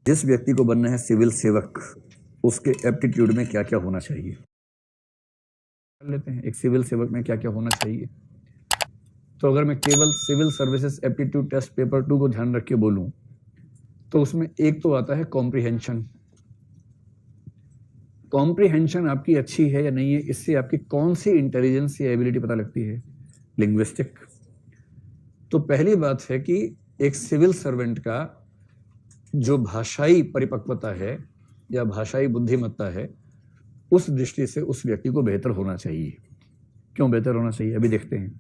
जिस व्यक्ति को बनना है सिविल सेवक, उसके एप्टीट्यूड में क्या क्या होना चाहिए कर लेते हैं। एक सिविल सेवक में क्या क्या होना चाहिए। तो अगर मैं केवल civil services aptitude test paper 2 को ध्यान रख के बोलूं तो उसमें एक तो आता है कॉम्प्रिहेंशन। कॉम्प्रिहेंशन आपकी अच्छी है या नहीं है, इससे आपकी कौन सी इंटेलिजेंस या एबिलिटी पता लगती है। लिंग्विस्टिक। तो पहली बात है कि एक सिविल सर्वेंट का जो भाषाई परिपक्वता है या भाषाई बुद्धिमत्ता है, उस दृष्टि से उस व्यक्ति को बेहतर होना चाहिए। क्यों बेहतर होना चाहिए, अभी देखते हैं।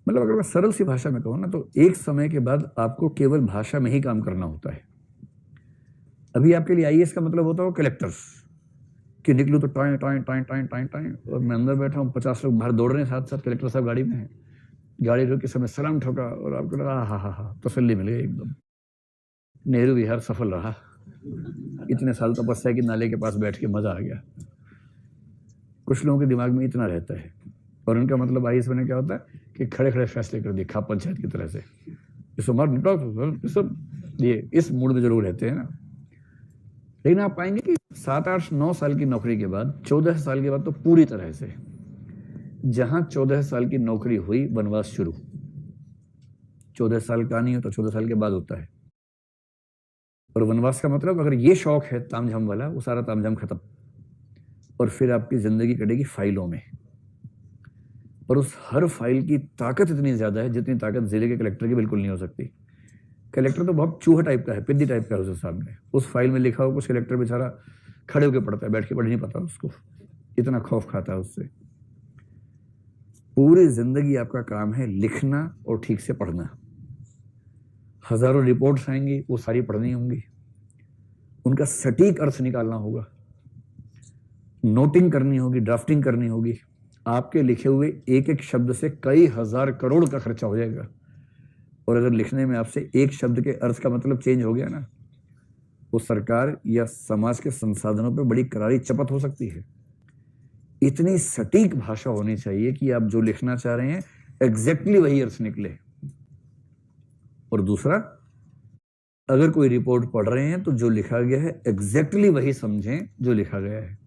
मतलब अगर मैं सरल सी भाषा में कहूं ना, तो एक समय के बाद आपको केवल भाषा में ही काम करना होता है। अभी आपके लिए आईएएस का मतलब होता है कलेक्टर्स, कि निकलूं तो time time time time time time, और मैं अंदर बैठा हूं, 50 लोग बाहर दौड़ रहे हैं, साथ साथ कलेक्टर साहब गाड़ी में है, गाड़ी रोक के समय सलाम ठोका और आपको लगा हा तसल्ली मिल गई एकदम, नेहरू विहार सफल रहा, इतने साल तपस्या की नाले के पास बैठ के मजा आ गया। कुछ लोगों के दिमाग में इतना रहता है, और उनका मतलब आईएएस बनने क्या होता है कि खड़े खड़े फैसले कर दिए, खाप पंचायत की तरह से, सब ये इस मूड में जरूर रहते हैं ना। लेकिन आप पाएंगे कि 7, 8, 9 साल की नौकरी के बाद, 14 साल के बाद तो पूरी तरह से, जहां 14 साल की नौकरी हुई, वनवास शुरू। 14 साल का नहीं हो तो 14 साल के बाद होता है। और वनवास का मतलब, अगर ये शौक है तामझाम वाला, वो सारा तामझाम खत्म, और फिर आपकी जिंदगी कटेगी फाइलों में। और उस हर फाइल की ताकत इतनी ज्यादा है जितनी ताकत जिले के कलेक्टर की बिल्कुल नहीं हो सकती। कलेक्टर तो बहुत चूहा टाइप का है, पिद्दी टाइप का है उसके सामने। उस फाइल में लिखा हो कुछ, कलेक्टर बेचारा खड़े होकर पढ़ता है, बैठ के पढ़ नहीं पाता उसको, इतना खौफ खाता है उससे। पूरी जिंदगी आपका काम है लिखना और ठीक से पढ़ना। हजारों रिपोर्ट्स आएंगी, वो सारी पढ़नी होंगी, उनका सटीक अर्थ निकालना होगा, नोटिंग करनी होगी, ड्राफ्टिंग करनी होगी। आपके लिखे हुए एक एक शब्द से कई हजार करोड़ का खर्चा हो जाएगा। और अगर लिखने में आपसे एक शब्द के अर्थ का मतलब चेंज हो गया ना, वो सरकार या समाज के संसाधनों पर बड़ी करारी चपत हो सकती है। इतनी सटीक भाषा होनी चाहिए कि आप जो लिखना चाह रहे हैं एग्जैक्टली वही अर्थ निकले। और दूसरा, अगर कोई रिपोर्ट पढ़ रहे हैं तो जो लिखा गया है एग्जैक्टली वही समझें जो लिखा गया है।